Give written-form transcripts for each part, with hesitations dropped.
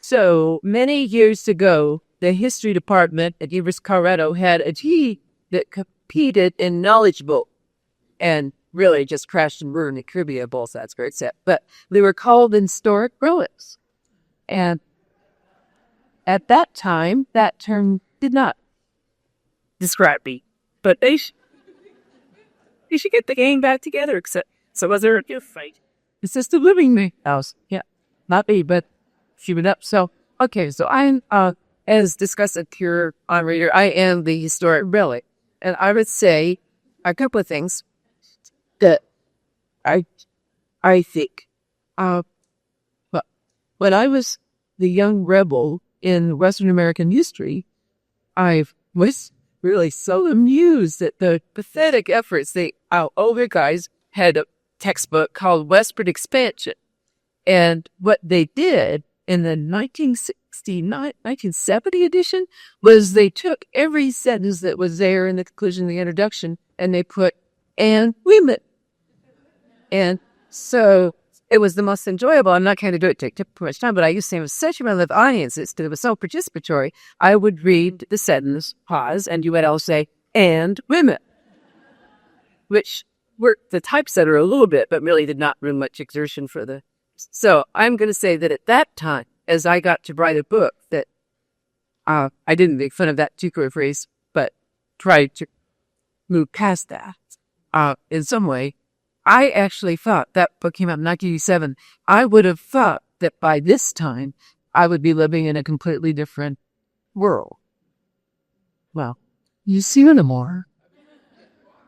So many years ago, the history department at University of Colorado had a tea that competed in knowledge book and really just crashed and burned in Caribbean both. That's very sad. But they were called historic relics. And at that time, that term did not describe me. But they should get the gang back together, except so was there a fight? Assisted living house. Yeah. Not me, but she went up. So, okay, so I'm, as discussed here on Reader, I am the historic relic. And I would say a couple of things that I think. When I was the young rebel in Western American history, I was really so amused at the pathetic efforts. The older guys had a textbook called Westward Expansion. And what they did in the 1970 edition was they took every sentence that was there in the conclusion of the introduction and they put, and women. And so it was the most enjoyable. I'm not going to do it to take too much time, but I used to say it was such a relative audience. It was so participatory. I would read the sentence, pause, and you would all say, and women, which were the typesetter a little bit, but really did not bring much exertion for the. So I'm going to say that at that time, as I got to write a book, that I didn't make fun of that particular phrase, but tried to move past that in some way. I actually thought that book came out in 1987. I would have thought that by this time, I would be living in a completely different world. Well, you see no more.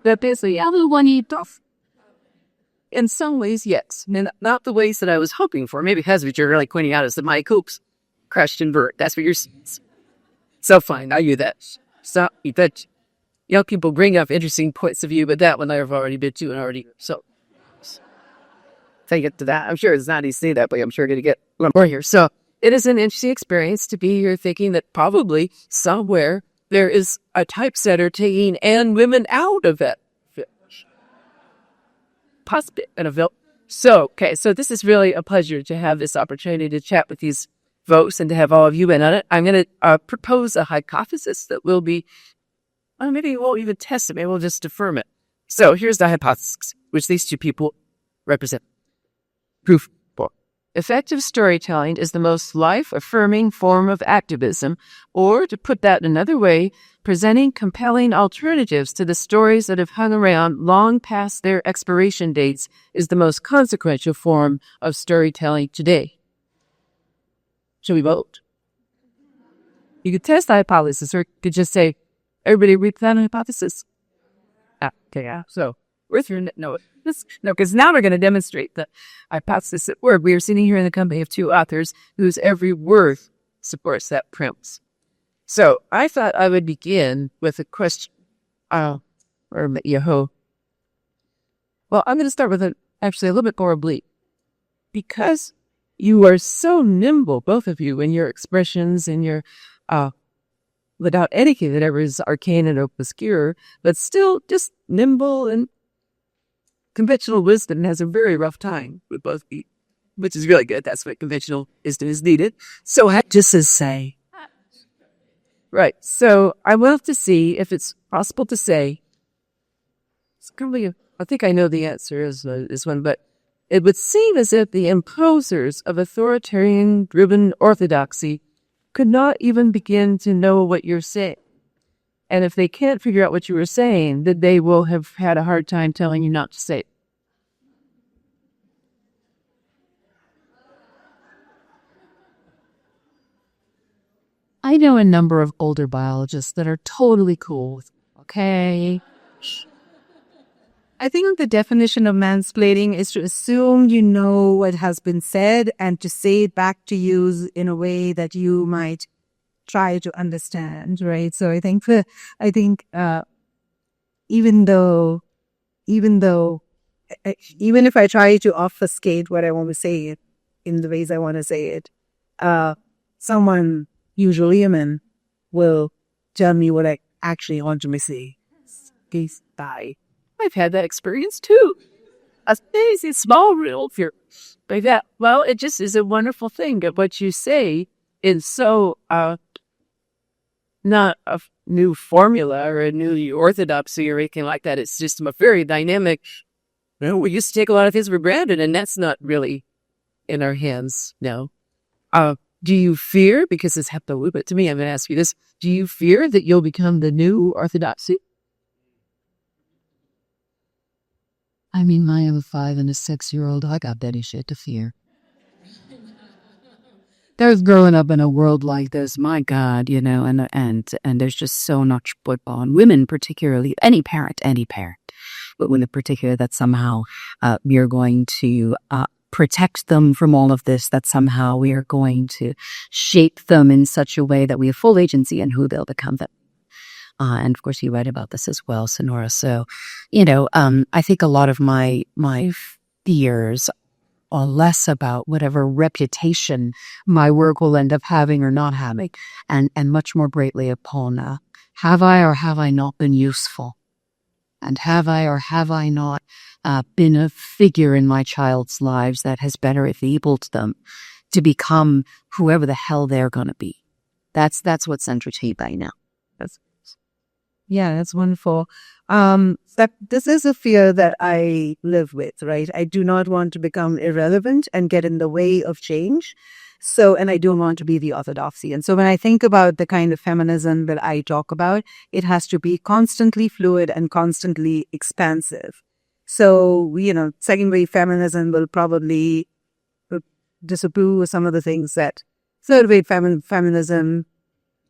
That is the other one you tough. In some ways, yes. Not the ways that I was hoping for. Maybe because what you're really pointing out is that my coops crashed and burnt. That's what you're saying. So fine, I knew that. So that young people bring up interesting points of view, but that one I've already been to and already. So I get to that. I'm sure it's not easy to say that, but I'm sure going to get a lot more here. So it is an interesting experience to be here thinking that probably somewhere there is a typesetter taking and women out of it. Possibly in a bill. So this is really a pleasure to have this opportunity to chat with these folks and to have all of you in on it. I'm going to propose a hypothesis that will be, well, maybe we won't even test it. Maybe we'll just affirm it. So here's the hypothesis, which these two people represent. Proof 4. Effective storytelling is the most life-affirming form of activism, or to put that another way, presenting compelling alternatives to the stories that have hung around long past their expiration dates is the most consequential form of storytelling today. Shall we vote? You could test the hypothesis, or you could just say, everybody read that hypothesis. Okay, yeah. So, we're through. No, because now we're going to demonstrate the hypothesis at work. We are sitting here in the company of two authors whose every word supports that premise. So, I thought I would begin with a question. Well, I'm going to start with actually a little bit more oblique. Because you are so nimble, both of you, in your expressions, in your without etiquette that ever is arcane and obscure, but still just nimble and conventional wisdom has a very rough time with both of you, which is really good. That's what conventional wisdom is needed. So I just to say, right. So I want to see if it's possible to say, it's probably, I think I know the answer is this one, but it would seem as if the imposers of authoritarian-driven orthodoxy could not even begin to know what you're saying. And if they can't figure out what you were saying, then they will have had a hard time telling you not to say it. I know a number of older biologists that are totally cool with, okay? I think the definition of mansplaining is to assume you know what has been said and to say it back to you in a way that you might try to understand, right? So I think even if I try to obfuscate what I want to say it in the ways I want to say it, someone, usually a man, will tell me what I actually want to say. Peace, bye. I've had that experience too. A small real fear like that. Well, it just is a wonderful thing that what you say it's so not a new formula or a new orthodoxy or anything like that. It's just a very dynamic. We used to take a lot of things for granted, and that's not really in our hands now. Do you fear, because it's happened a little bit to me, I'm going to ask you this, do you fear that you'll become the new orthodoxy? I mean, I have a 5 and a 6-year-old. I got any shit to fear. There's growing up in a world like this, my God, and there's just so much football, and women particularly, any parent, but women in particular, that somehow we are going to protect them from all of this, that somehow we are going to shape them in such a way that we have full agency in who they'll become. And of course, you write about this as well, Sonora. So, I think a lot of my fears are less about whatever reputation my work will end up having or not having, and much more greatly upon have I or have I not been useful? And have I or have I not been a figure in my child's lives that has better enabled them to become whoever the hell they're going to be? That's what's central to me by now. Yeah, that's wonderful. This is a fear that I live with, right? I do not want to become irrelevant and get in the way of change. And I don't want to be the orthodoxy. And so when I think about the kind of feminism that I talk about, it has to be constantly fluid and constantly expansive. So, second wave feminism will probably disapprove of some of the things that third wave feminism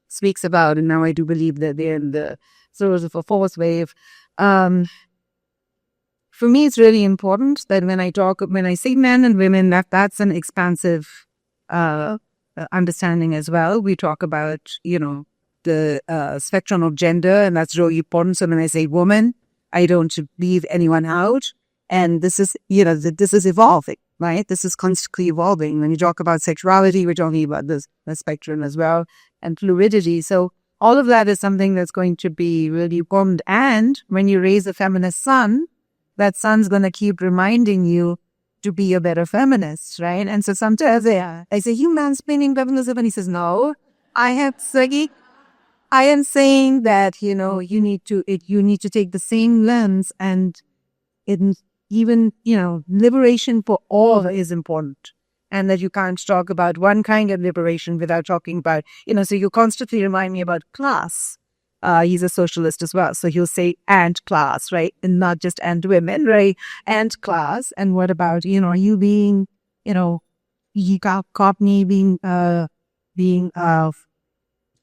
speaks about. And now I do believe that they're in the sort of a fourth wave. For me, it's really important that when I say men and women, that's an expansive understanding as well. We talk about, the spectrum of gender, and that's really important. So when I say woman, I don't leave anyone out. And this is, this is evolving, right? This is constantly evolving. When you talk about sexuality, we're talking about the spectrum as well, and fluidity. So all of that is something that's going to be really important. And when you raise a feminist son, that son's going to keep reminding you to be a better feminist, right? And so sometimes I say, you mansplaining feminism? And he says, no, I am saying that, you need to take the same lens, and even, liberation for all is important. And that you can't talk about one kind of liberation without talking about, so you constantly remind me about class. He's a socialist as well. So he'll say, and class, right? And not just and women, right? And class. And what about, you being, he caught me being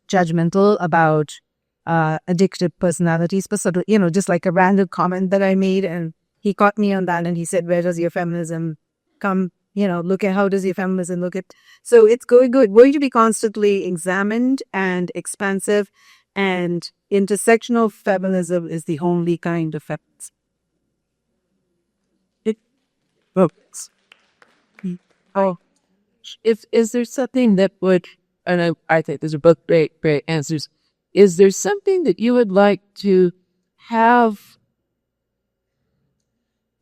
judgmental about addictive personalities, but sort of, just like a random comment that I made. And he caught me on that, and he said, where does your feminism come? Look at how does your feminism look at. So it's going to be constantly examined and expansive, and intersectional feminism is the only kind of feminism. Is there something that would, and I think those are both great answers. Is there something that you would like to have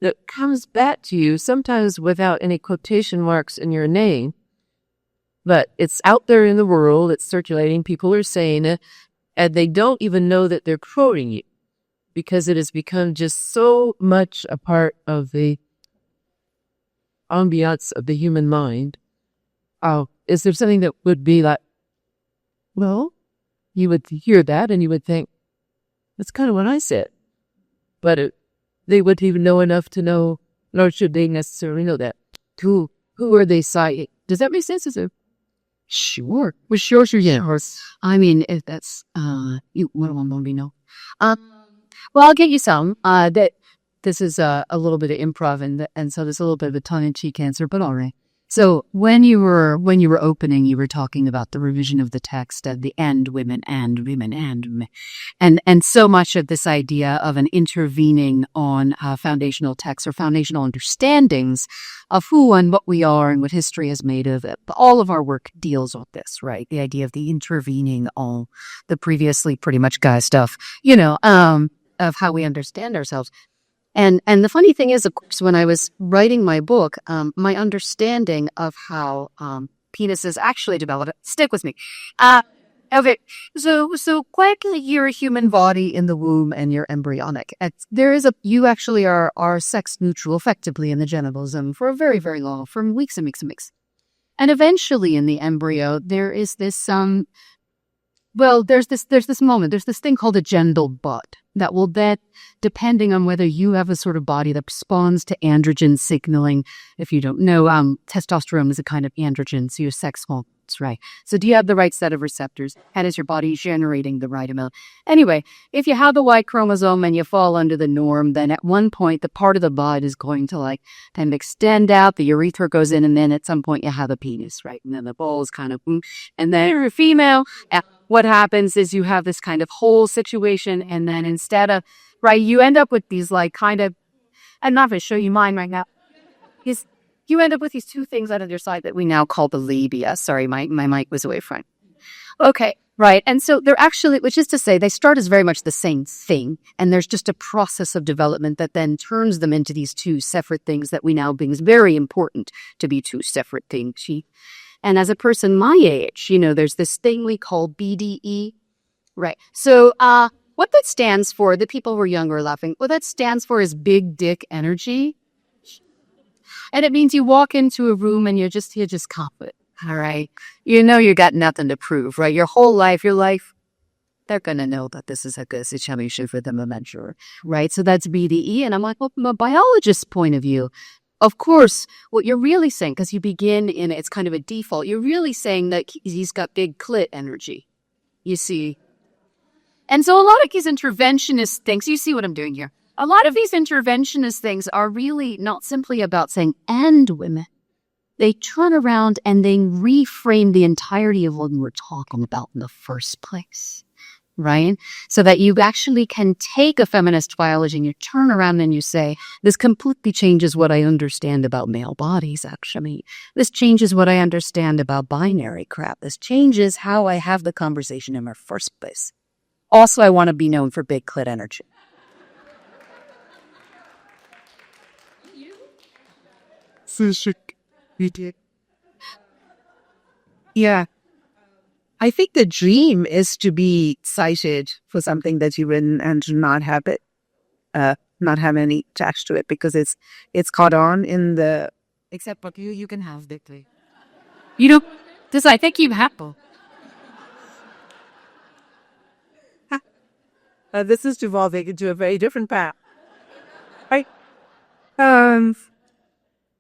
that comes back to you, sometimes without any quotation marks in your name, but it's out there in the world, it's circulating, people are saying it, and they don't even know that they're quoting you, because it has become just so much a part of the ambiance of the human mind. Is there something that would be like, well, you would hear that and you would think, that's kind of what I said, but they wouldn't even know enough to know, nor should they necessarily know that. Who are they citing? Does that make sense? Sure. Well, sure, yeah. I mean, if that's, you want me know? Well, I'll get you some. That this is a little bit of improv, and so there's a little bit of a tongue-in-cheek answer, but all right. So when you were opening, you were talking about the revision of the text at the end, women and women and so much of this idea of an intervening on foundational texts or foundational understandings of who and what we are and what history has made of it. All of our work deals with this, right? The idea of the intervening on the previously pretty much guy stuff, of how we understand ourselves. And the funny thing is, of course, when I was writing my book, my understanding of how penises actually develop. Stick with me. Okay, so quietly, you're a human body in the womb and you're embryonic. You actually are sex neutral effectively in the genital zone for a very, very long, for weeks and weeks and weeks. And eventually in the embryo, there is this, there's this moment, there's this thing called a genital bud that will then, depending on whether you have a sort of body that responds to androgen signaling. If you don't know, testosterone is a kind of androgen, so your sex hormones, right? So do you have the right set of receptors? And is your body generating the right amount? Anyway, if you have the Y chromosome and you fall under the norm, then at one point, the part of the bud is going to kind of extend out, the urethra goes in, and then at some point you have a penis, right? And then the ball is kind of, and then you're a female. What happens is you have this kind of whole situation, and then instead of, right, you end up with these I'm not going to show you mine right now. You end up with these two things on your side that we now call the labia. Sorry, my mic was away from. Okay, right. And so they're actually, which is to say, they start as very much the same thing, and there's just a process of development that then turns them into these two separate things that we now think is very important to be two separate things. And as a person my age, there's this thing we call BDE, right? So what that stands for, the people who are younger are laughing, what that stands for is big dick energy. And it means you walk into a room and you're just confident, all right? You got nothing to prove, right? Your whole life, they're going to know that this is a good situation for them eventually, right? So that's BDE. And I'm like, well, from a biologist's point of view, of course, what you're really saying, because you begin it's kind of a default, you're really saying that he's got big clit energy, you see. And so a lot of these interventionist things, you see what I'm doing here? A lot of these interventionist things are really not simply about saying, and women. They turn around and they reframe the entirety of what we're talking about in the first place. Right? So that you actually can take a feminist biology and you turn around and you say, this completely changes what I understand about male bodies, actually. This changes what I understand about binary crap. This changes how I have the conversation in my first place. Also, I want to be known for big clit energy. Yeah. I think the dream is to be cited for something that you've written and to not have it, not have any attached to it, because it's caught on in the. Except, but you can have victory. This I think you have to. This is evolving into a very different path, right?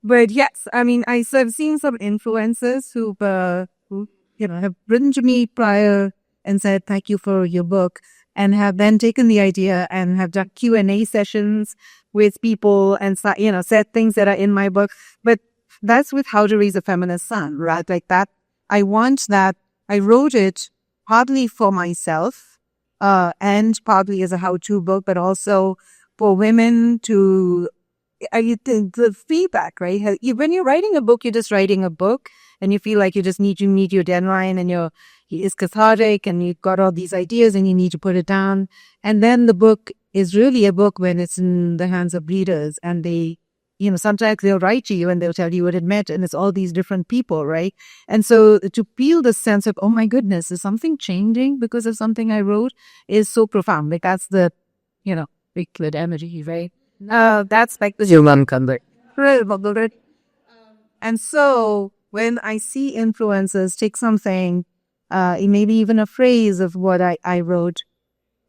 But yes, I mean, I've seen some influencers who have written to me prior and said, thank you for your book, and have then taken the idea and have done Q&A sessions with people and, said things that are in my book. But that's with How to Raise a Feminist Son, right? Like that. I want that. I wrote it partly for myself, and partly as a how-to book, but also for women to, the feedback, right? When you're writing a book, you're just writing a book. And you feel like you just need to meet your deadline and it's cathartic and you've got all these ideas and you need to put it down. And then the book is really a book when it's in the hands of readers, and they, sometimes they'll write to you and they'll tell you what it meant, and it's all these different people, right? And so to feel the sense of, oh my goodness, is something changing because of something I wrote, is so profound. Like that's the, big clit energy, right? That's like the human conduct. And so when I see influencers take something, maybe even a phrase of what I wrote,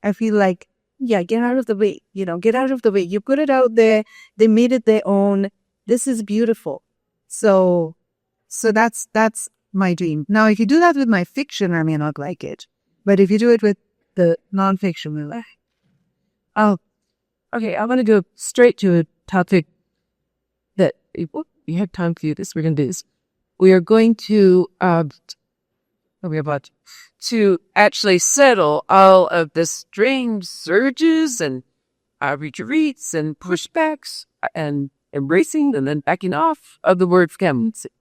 I feel like, yeah, get out of the way, get out of the way. You put it out there. They made it their own. This is beautiful. So that's my dream. Now, if you do that with my fiction, I may not like it. But if you do it with the nonfiction, we'll like. Oh, okay. I'm going to go straight to a topic that we have time to do this. We're going to do this. We are going to, we're about to actually settle all of the strange surges and retreats and pushbacks and embracing and then backing off of the word feminism.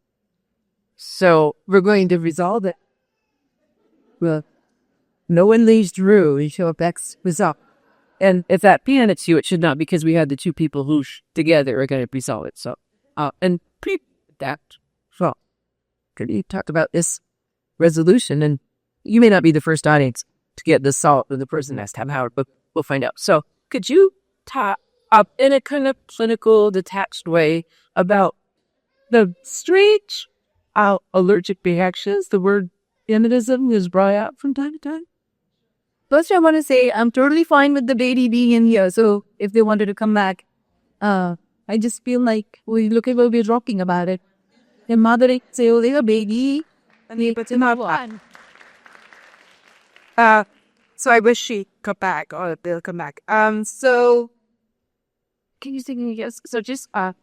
So we're going to resolve it. Well, no one leaves the room until Bex was up. And if that panics you, it should not, because we had the two people who together are going to resolve it. So, and that. So, could you talk about this resolution? And you may not be the first audience to get the salt of the person asked Howard, but we'll find out. So could you talk up in a kind of clinical, detached way about the strange allergic reactions the word feminism is brought out from time to time? First, I want to say I'm totally fine with the baby being in here. So if they wanted to come back, I just feel like we look at what we're talking about it. Their mother say, "Oh, they're a baby," and they but not one. So I wish she'd come back, or they'll come back. So Can you say yes? So just or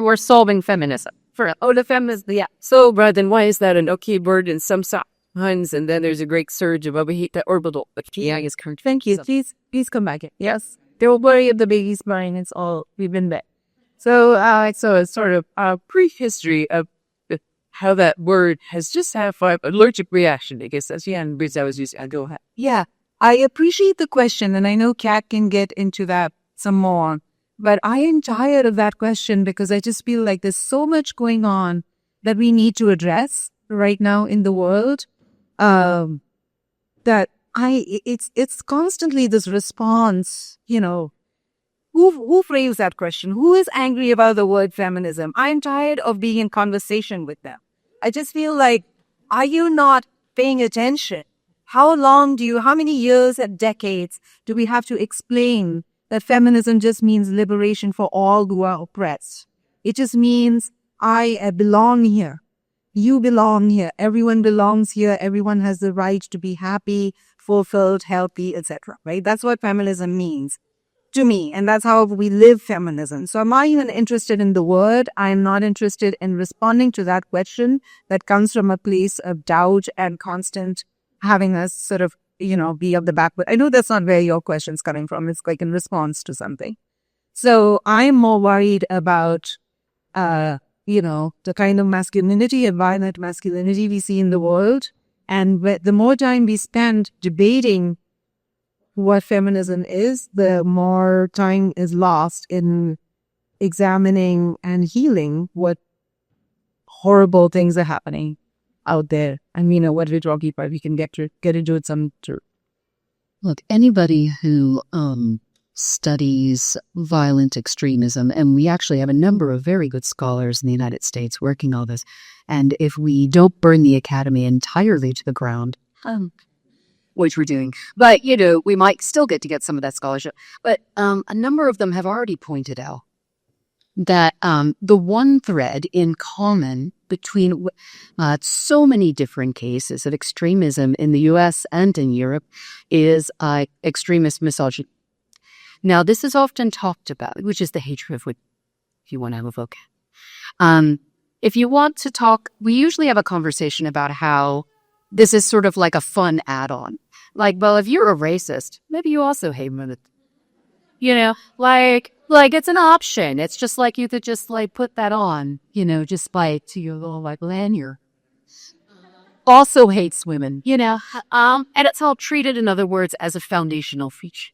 we're solving feminism for the feminism. Yeah. So rather than why is that an okay word in some signs, and then there's a great surge of we hate that orbital, but yeah, is current. Thank you. Please come back. Yes, don't worry if the baby's mine. It's all we've been there. So it's sort of a prehistory of how that word has just had an allergic reaction. I guess that's the words I was using. I'll go ahead. yeah, I appreciate the question, and I know Kat can get into that some more. But I am tired of that question because I just feel like there's so much going on that we need to address right now in the world. That it's constantly this response, who frames that question? Who is angry about the word feminism? I'm tired of being in conversation with them. I just feel like, are you not paying attention? How many years and decades do we have to explain that feminism just means liberation for all who are oppressed? It just means I belong here. You belong here. Everyone belongs here. Everyone has the right to be happy, fulfilled, healthy, etc. Right? That's what feminism means to me. And that's how we live feminism. So I'm not even interested in the word. I'm not interested in responding to that question that comes from a place of doubt and constant having us sort of, be of the backward. I know that's not where your question's coming from. It's like in response to something. So I'm more worried about, the kind of masculinity and violent masculinity we see in the world. And the more time we spend debating what feminism is, the more time is lost in examining and healing what horrible things are happening out there. And what we're talking about, we can get into it some. Look, anybody who studies violent extremism, and we actually have a number of very good scholars in the United States working on this, and if we don't burn the academy entirely to the ground, which we're doing, but we might still get some of that scholarship. But a number of them have already pointed out that the one thread in common between so many different cases of extremism in the U.S. and in Europe is extremist misogyny. Now, this is often talked about, which is the hatred of women, if you want to have a vocab. If you want to talk, we usually have a conversation about how this is sort of like a fun add-on. Like, well, if you're a racist, maybe you also hate women. Like it's an option. It's just like you could just put that on, just to your little lanyard. Also hates women, and it's all treated, in other words, as a foundational feature.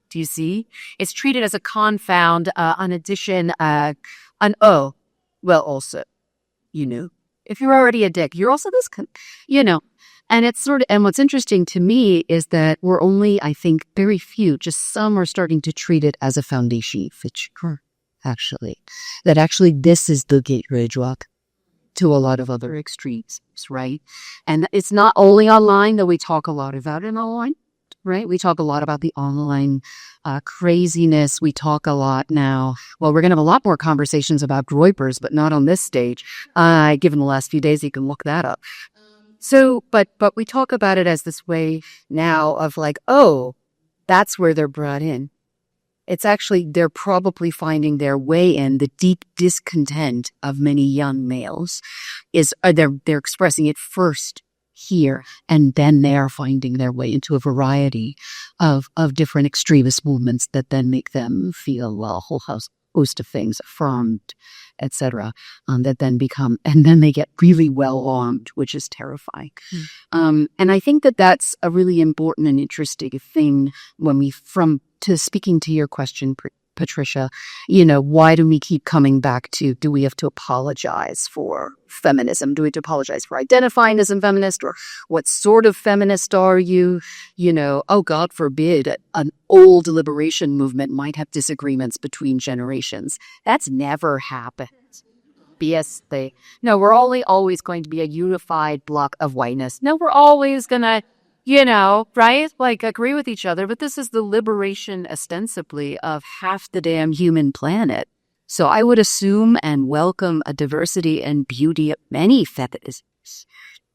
Do you see? It's treated as a confound, an addition, also, if you're already a dick, you're also this, And it's and what's interesting to me is that we're only, I think, very few, just some are starting to treat it as a foundation feature, actually. That actually this is the gateway drug to a lot of other extremes, right? And it's not only online that we talk a lot about it online, right? We talk a lot about the online craziness. We talk a lot now. Well, we're going to have a lot more conversations about groypers, but not on this stage. Given the last few days, you can look that up. So, but we talk about it as this way now of that's where they're brought in. It's actually, they're probably finding their way in. The deep discontent of many young males is, they're expressing it first here, and then they are finding their way into a variety of different extremist movements that then make them feel a whole host of things affirmed, etc. That then become, and then they get really well armed, which is terrifying. And I think that that's a really important and interesting thing when speaking to your question Patricia, why do we keep coming back to, do we have to apologize for feminism? Do we have to apologize for identifying as a feminist? Or what sort of feminist are you? Oh, God forbid, an old liberation movement might have disagreements between generations. That's never happened. BS. No, we're always going to be a unified block of whiteness. No, we're always going to, right? Like, agree with each other. But this is the liberation, ostensibly, of half the damn human planet. So I would assume and welcome a diversity and beauty of many feminisms,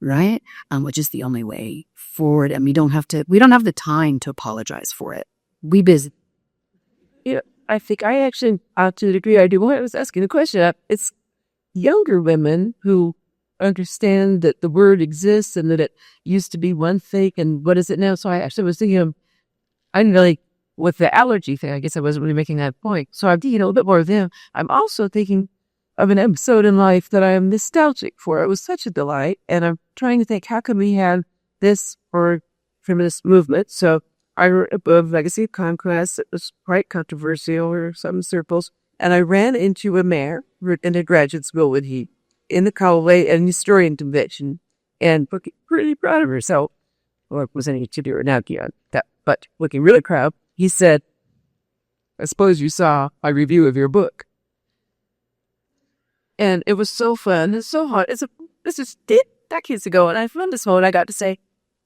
right? Which is the only way forward. And we don't have the time to apologize for it. We busy. I think I actually, to the degree I do, when I was asking the question, it's younger women who understand that the word exists and that it used to be one thing and what is it now. So I actually was thinking I'm really, with the allergy thing, I guess I wasn't really making that point. So I'm thinking a little bit more of them. I'm also thinking of an episode in life that I am nostalgic for. It was such a delight. And I'm trying to think, how can we have this for feminist movement? So I wrote a book, Legacy of Conquest. It was quite controversial in some circles. And I ran into a mayor in a graduate school with he in the Callaway and historian convention and looking pretty proud of herself. Well, it wasn't any to do or now on that, but looking really proud. He said, I suppose you saw my review of your book. And it was so fun. It's so hot. This is decades ago. And I found this moment I got to say,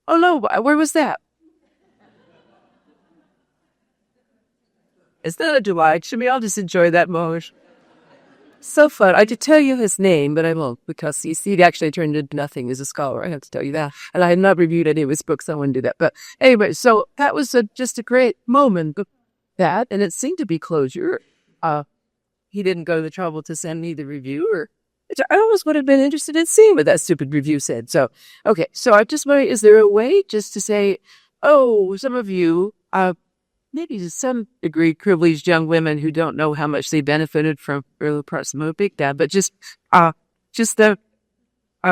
oh no, where was that? It's not a delight. Should we all just enjoy that moment? So fun. I could tell you his name, but I won't because he actually turned into nothing as a scholar. I have to tell you that. And I have not reviewed any of his books. I wouldn't do that. But anyway, so that was just a great moment. That, and it seemed to be closure. He didn't go to the trouble to send me the review, I almost would have been interested in seeing what that stupid review said. So, okay. So I just wonder, is there a way just to say, oh, some of you, maybe to some degree, privileged young women who don't know how much they benefited from early parts of Big Dad, but just the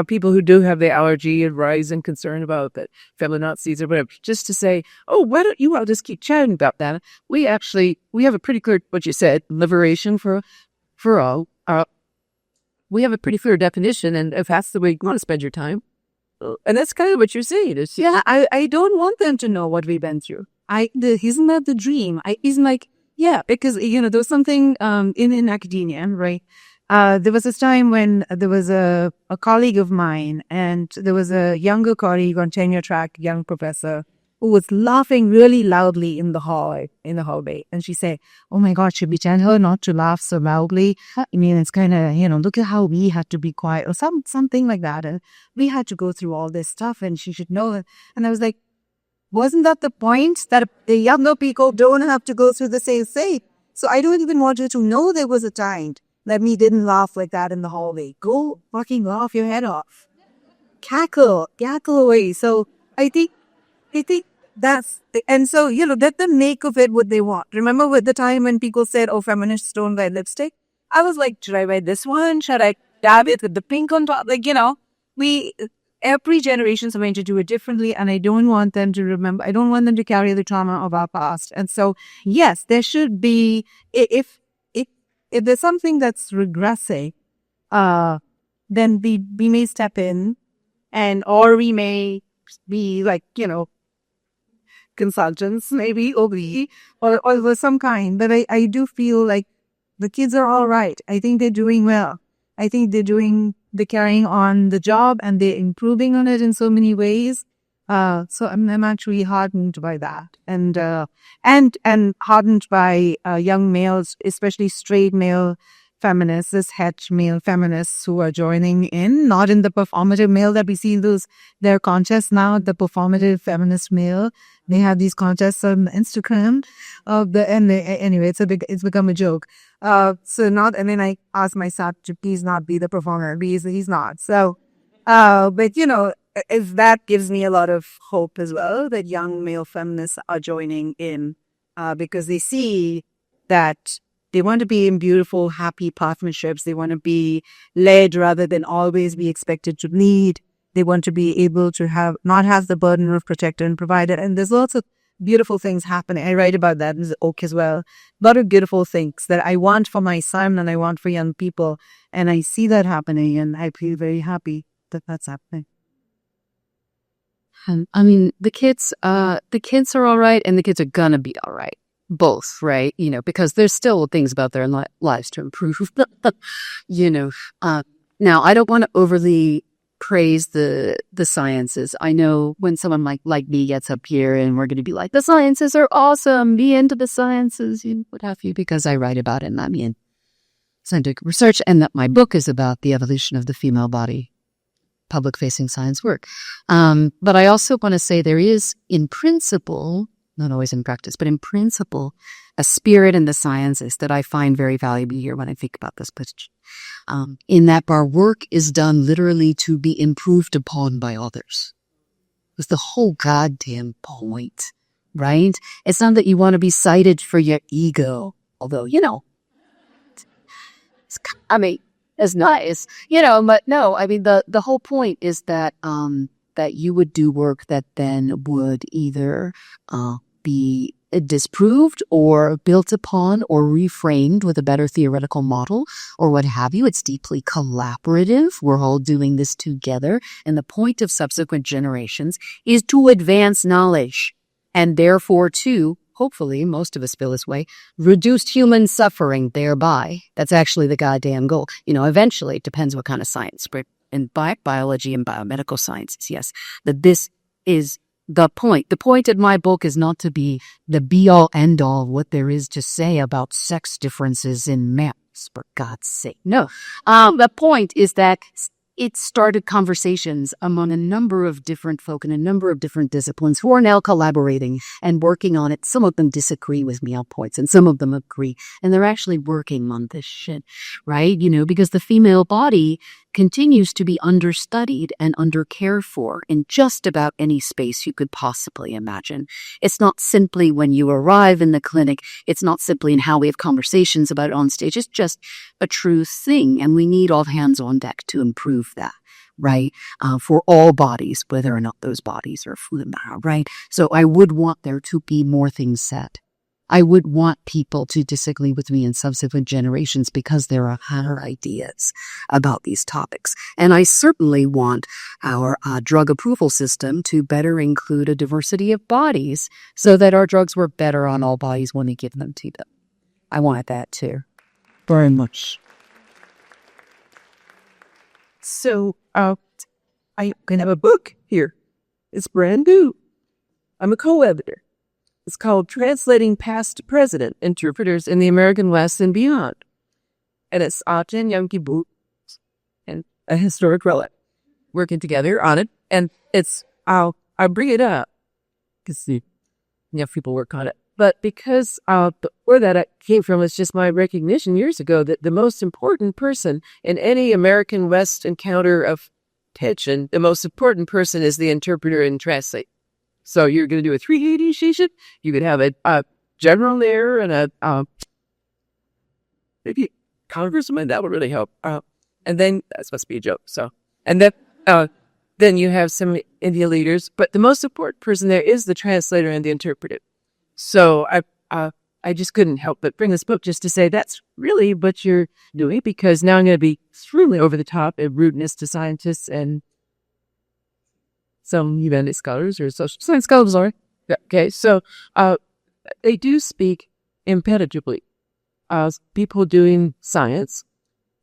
people who do have the allergy and rise and concern about that feminazis or whatever, just to say, oh, why don't you all just keep chatting about that? We have a pretty clear, what you said, liberation for all. We have a pretty clear definition, and if that's the way you want to spend your time, and that's kind of what you're saying. I don't want them to know what we've been through. Isn't that the dream? Isn't like, yeah, because, there was something in academia, right? There was this time when there was a colleague of mine, and there was a younger colleague on tenure track, young professor, who was laughing really loudly in the hallway. And she said, oh my God, should we tell her not to laugh so loudly? I mean, it's kind of, look at how we had to be quiet or something like that. And we had to go through all this stuff and she should know it. And I was like, wasn't that the point, that the younger people don't have to go through the same thing? So I don't even want you to know there was a time that me didn't laugh like that in the hallway. Go fucking laugh your head off. Cackle away. So I think that's, and so, let them make of it what they want. Remember with the time when people said, oh, feminists don't wear lipstick? I was like, should I wear this one? Should I dab it with the pink on top? Like, every generation is going to do it differently, and I don't want them to remember. I don't want them to carry the trauma of our past. And so, yes, there should be, if there's something that's regressing, then we may step in, or we may be like, consultants, maybe, or some kind. But I do feel like the kids are all right. I think they're doing well. I think they're carrying on the job and they're improving on it in so many ways. So I'm actually heartened by that, and heartened by young males, especially straight male feminists, this het male feminists who are joining in, not in the performative male that we see their contests now, the performative feminist male. They have these contests on Instagram anyway, it's become a joke. And then I asked my son to please not be the performer. He's not. So, but if that gives me a lot of hope as well, that young male feminists are joining in, because they see that they want to be in beautiful, happy partnerships. They want to be led rather than always be expected to lead. They want to be able to not have the burden of protector and provider. And there's lots of beautiful things happening. I write about that in the book as well. A lot of beautiful things that I want for my son and I want for young people. And I see that happening and I feel very happy that that's happening. And I mean, the kids are all right, and the kids are gonna be all right. Both, right? You know, because there's still things about their lives to improve. You know, now I don't want to overly praise the sciences. I know when someone like me gets up here and we're going to be like, the sciences are awesome, be into the sciences, you know, what have you, because I write about it and I'm in scientific research, and that my book is about the evolution of the female body, public-facing science work. But I also want to say there is, in principle, not always in practice, but in principle, a spirit in the sciences that I find very valuable here when I think about this position. In that our work is done literally to be improved upon by others. It's the whole goddamn point, right? It's not that you want to be cited for your ego, although, you know, it's nice, you know, but no, I mean, the whole point is that, that you would do work that then would either be disproved or built upon or reframed with a better theoretical model or what have you. It's deeply collaborative. We're all doing this together. And the point of subsequent generations is to advance knowledge and therefore to, hopefully, most of us feel this way, reduce human suffering thereby. That's actually the goddamn goal. You know, eventually, it depends what kind of science, but in biology and biomedical sciences, yes, that this is the point. The point of my book is not to be the be-all, end-all of what there is to say about sex differences in males, for God's sake. No. The point is that it started conversations among a number of different folk in a number of different disciplines who are now collaborating and working on it. Some of them disagree with me on points and some of them agree. And they're actually working on this shit, right? You know, because the female body continues to be understudied and undercared for in just about any space you could possibly imagine. It's not simply when you arrive in the clinic. It's not simply in how we have conversations about it on stage. It's just a true thing. And we need all hands on deck to improve that, right? For all bodies, whether or not those bodies are fluid, right? So I would want there to be more things said. I would want people to disagree with me in subsequent generations because there are higher ideas about these topics. And I certainly want our drug approval system to better include a diversity of bodies so that our drugs work better on all bodies when we give them to them. I want that too. Very much. So, I can have a book here. It's brand new. I'm a co-editor. It's called Translating Past to Present, Interpreters in the American West and Beyond. And it's Ajahn Yongki Bu and a historic relic working together on it. And it's, I'll bring it up because you know, people work on it. But because where that came from is just my recognition years ago that the most important person in any American West encounter of tension, the most important person is the interpreter and translate. So you're going to do a 380 session. You could have a general there and a maybe congressman. That would really help. And then that's supposed to be a joke. So and then you have some India leaders, but the most important person there is the translator and the interpreter. So I just couldn't help but bring this book just to say that's really what you're doing, because now I'm going to be extremely over the top and rudeness to scientists and some humanity scholars or social science scholars are. Okay, so they do speak impenetrably. People doing science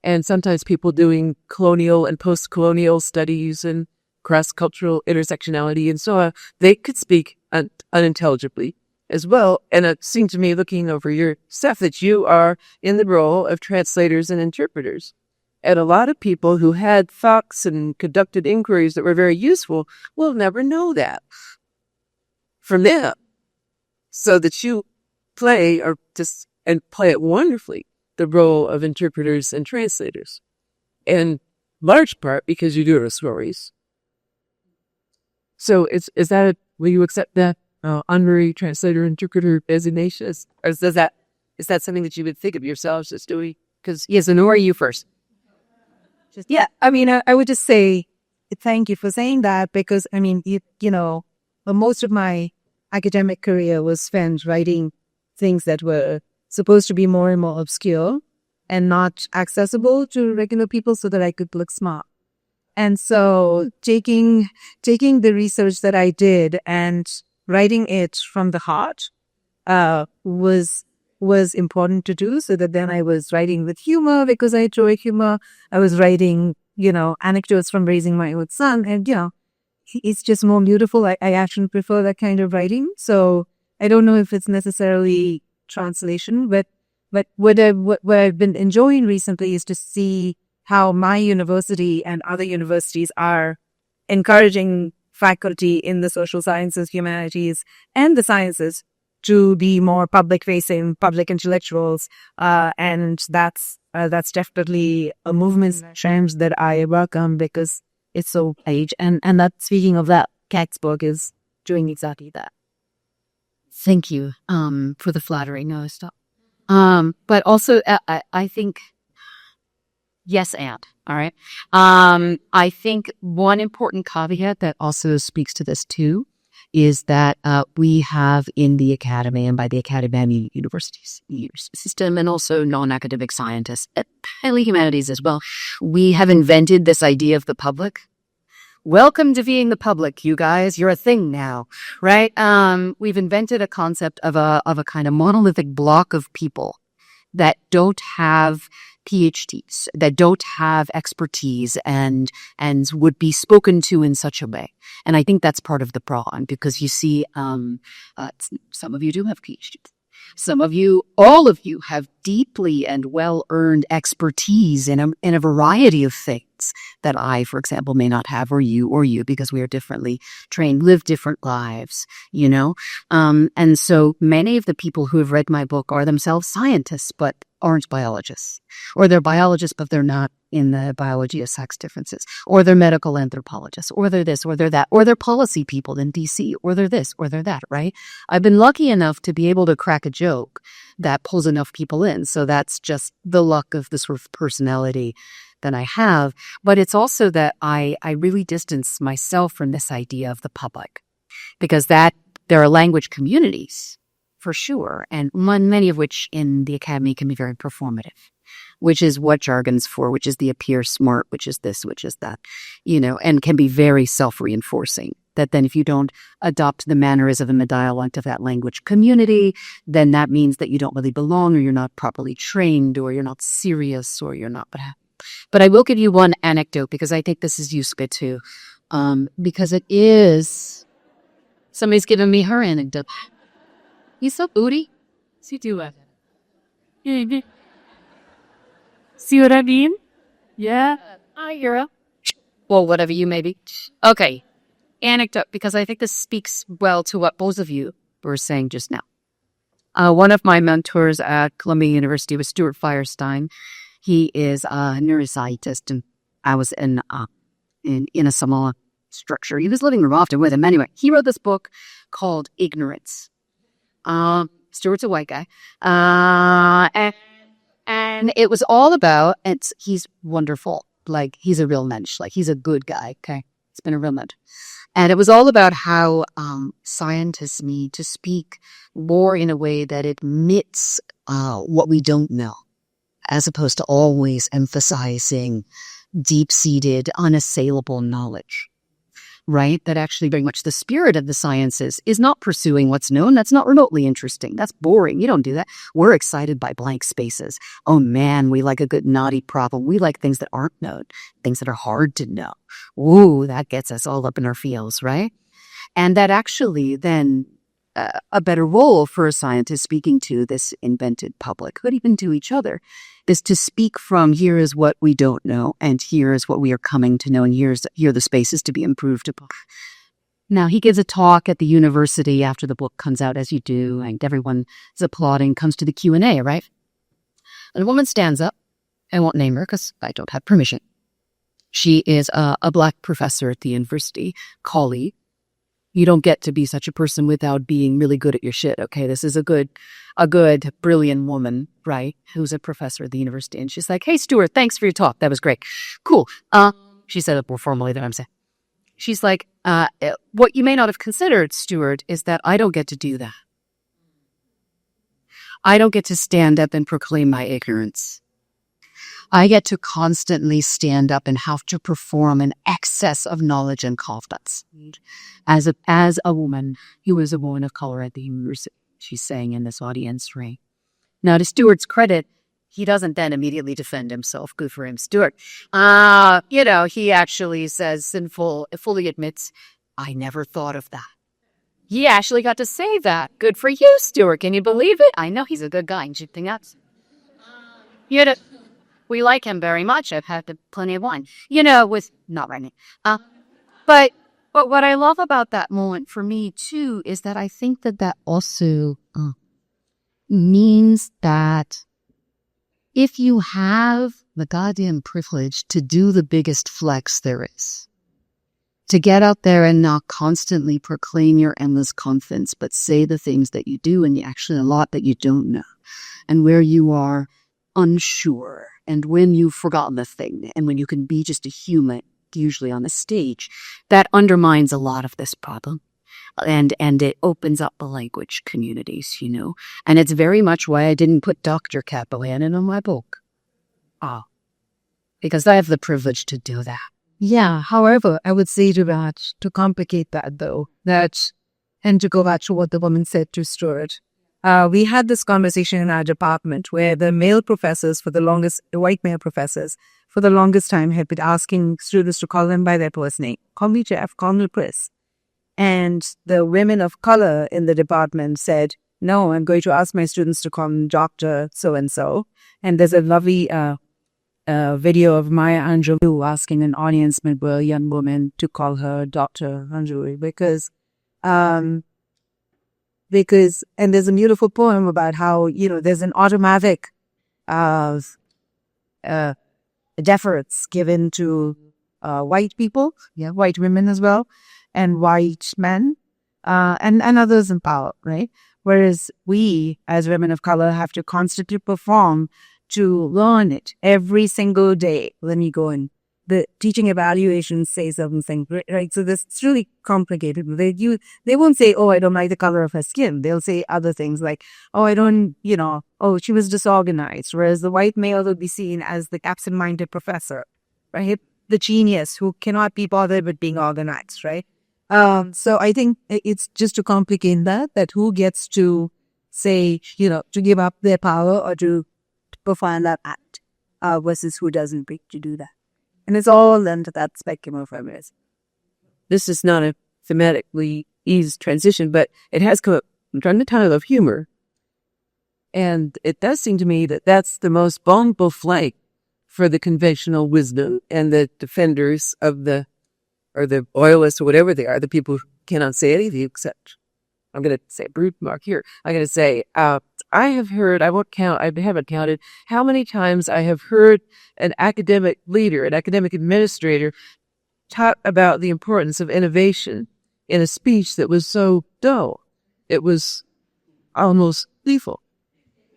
and sometimes people doing colonial and post-colonial studies and cross-cultural intersectionality and so on, they could speak unintelligibly as well. And it seemed to me, looking over your stuff, that you are in the role of translators and interpreters. And a lot of people who had thoughts and conducted inquiries that were very useful will never know that from them. So that you play play it wonderfully, the role of interpreters and translators. In large part because you do it with stories. So is that, will you accept that honorary translator interpreter designation? Or is that something that you would think of yourselves as doing? Because yes, Sonora, you first. Yeah, I mean, I would just say thank you for saying that, because I mean, you know, most of my academic career was spent writing things that were supposed to be more and more obscure and not accessible to regular people so that I could look smart. And so taking the research that I did and writing it from the heart was important to do, so that then I was writing with humor because I enjoy humor. I was writing, anecdotes from raising my own son, and it's just more beautiful. I actually prefer that kind of writing. So I don't know if it's necessarily translation, but what I've been enjoying recently is to see how my university and other universities are encouraging faculty in the social sciences, humanities, and the sciences to be more public-facing, public intellectuals, and that's definitely a movement change that I welcome because it's so age. And that, speaking of that, Cat's book is doing exactly that. Thank you for the flattery. No, stop. But also, I think, yes, and all right. I think one important caveat that also speaks to this too is that we have in the academy, and by the academy I mean universities, system, and also non-academic scientists, and humanities as well, we have invented this idea of the public. Welcome to being the public, you guys. You're a thing now, right? We've invented a concept of a kind of monolithic block of people that don't have PhDs, that don't have expertise and would be spoken to in such a way. And I think that's part of the problem, because you see, some of you do have PhDs. Some of you, all of you, have deeply and well-earned expertise in a variety of things that I, for example, may not have, or you, because we are differently trained, live different lives, And so many of the people who have read my book are themselves scientists, but aren't biologists. Or they're biologists, but they're not in the biology of sex differences. Or they're medical anthropologists, or they're this, or they're that, or they're policy people in DC, or they're this, or they're that, right? I've been lucky enough to be able to crack a joke that pulls enough people in. So that's just the luck of the sort of personality that I have. But it's also that I really distance myself from this idea of the public, because there are language communities, for sure, and many of which in the academy can be very performative, which is what jargon's for, which is the appear smart, which is this, which is that, and can be very self-reinforcing. That then if you don't adopt the mannerism and the dialect of that language community, then that means that you don't really belong, or you're not properly trained, or you're not serious, or you're not. But I will give you one anecdote, because I think this is useful too, because it is, somebody's giving me her anecdote. You so booty? See what I mean? Yeah. Hi, hero. Well, whatever you may be. Okay. Anecdote, because I think this speaks well to what both of you were saying just now. One of my mentors at Columbia University was Stuart Firestein. He is a neuroscientist, and I was in a Samoa structure. He was living often with him. Anyway, he wrote this book called Ignorance. Stuart's a white guy. And it was all about, he's wonderful. Like, he's a real mensch. Like, he's a good guy. Okay. He's been a real mensch. And it was all about how scientists need to speak more in a way that admits what we don't know, as opposed to always emphasizing deep-seated, unassailable knowledge. Right? That actually very much the spirit of the sciences is not pursuing what's known. That's not remotely interesting. That's boring. You don't do that. We're excited by blank spaces. Oh man, we like a good naughty problem. We like things that aren't known, things that are hard to know. Ooh, that gets us all up in our feels, right? And that actually then a better role for a scientist speaking to this invented public, but even to each other, is to speak from here is what we don't know, and here is what we are coming to know, and here are the spaces to be improved upon. Now, he gives a talk at the university after the book comes out, as you do, and everyone is applauding, comes to the Q&A, right? And a woman stands up. I won't name her because I don't have permission. She is a Black professor at the university, colleague. You don't get to be such a person without being really good at your shit, okay? This is a good, brilliant woman, right, who's a professor at the university. And she's like, hey, Stuart, thanks for your talk. That was great. Cool. She said it more formally than I'm saying. she's like, what you may not have considered, Stuart, is that I don't get to do that. I don't get to stand up and proclaim my ignorance. I get to constantly stand up and have to perform an excess of knowledge and confidence. As a woman who is a woman of color at the university, she's saying in this audience, right? Now, to Stuart's credit, he doesn't then immediately defend himself. Good for him, Stuart. He actually says and fully admits, I never thought of that. He actually got to say that. Good for you, Stuart. Can you believe it? I know he's a good guy. And you think that's... we like him very much. I've had plenty of wine. With... Not right now. But what I love about that moment for me, too, is that I think that also means that if you have the goddamn privilege to do the biggest flex there is, to get out there and not constantly proclaim your endless confidence, but say the things that you do and actually a lot that you don't know, and where you are unsure, and when you've forgotten the thing, and when you can be just a human, usually on the stage, that undermines a lot of this problem. And it opens up the language communities, And it's very much why I didn't put Dr. Cat Bohannon on my book. Because I have the privilege to do that. Yeah, however, I would say to that, to complicate that though, and to go back to what the woman said to Stuart, we had this conversation in our department where the white male professors, for the longest time had been asking students to call them by their first name. Call me Jeff, call me Chris. And the women of color in the department said, no, I'm going to ask my students to call me Dr. So-and-so. And there's a lovely video of Maya Angelou asking an audience member, a young woman, to call her Dr. Angelou and there's a beautiful poem about how, there's an automatic deference given to white people, white women as well, and white men, and others in power, right? Whereas we, as women of color, have to constantly perform to learn it every single day. When you go in, the teaching evaluations say certain things, right? So it's really complicated. They won't say, oh, I don't like the color of her skin. They'll say other things like, oh, I don't, oh, she was disorganized. Whereas the white male will be seen as the absent-minded professor, right? The genius who cannot be bothered with being organized, right? So I think it's just to complicate that who gets to say, to give up their power or to perform that act versus who doesn't pick to do that. And it's all into that spectrum of feminism. This is not a thematically easy transition, but it has come up from the title of humor. And it does seem to me that that's the most vulnerable flank for the conventional wisdom and the defenders of the loyalists or whatever they are, the people who cannot say anything except, I'm going to say a brute mark here. I'm going to say, I have heard, I haven't counted how many times I have heard an academic leader, an academic administrator talk about the importance of innovation in a speech that was so dull. It was almost lethal.